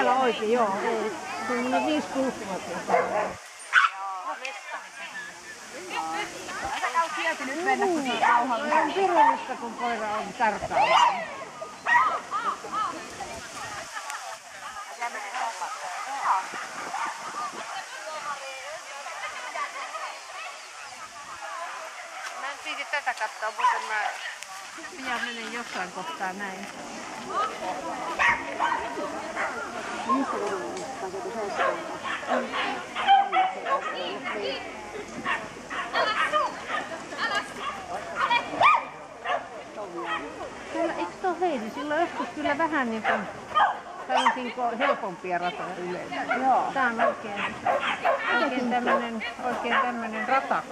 Täällä oikein, joo. Semmoinen 5-6-vuotias. Sä käy sieltä nyt mennä, kun se on rauhallista. On surullista, kun koira on tarkkailla. Mä en tiedä tätä katsoa, mutta mä pian menen jossain kohtaa näin. Eikö tuo Heidi? Sillä on joskus kyllä vähän niin kuin sanoisinko helpompia ratoja yleensä. Joo. Tää on oikein tämmönen rata.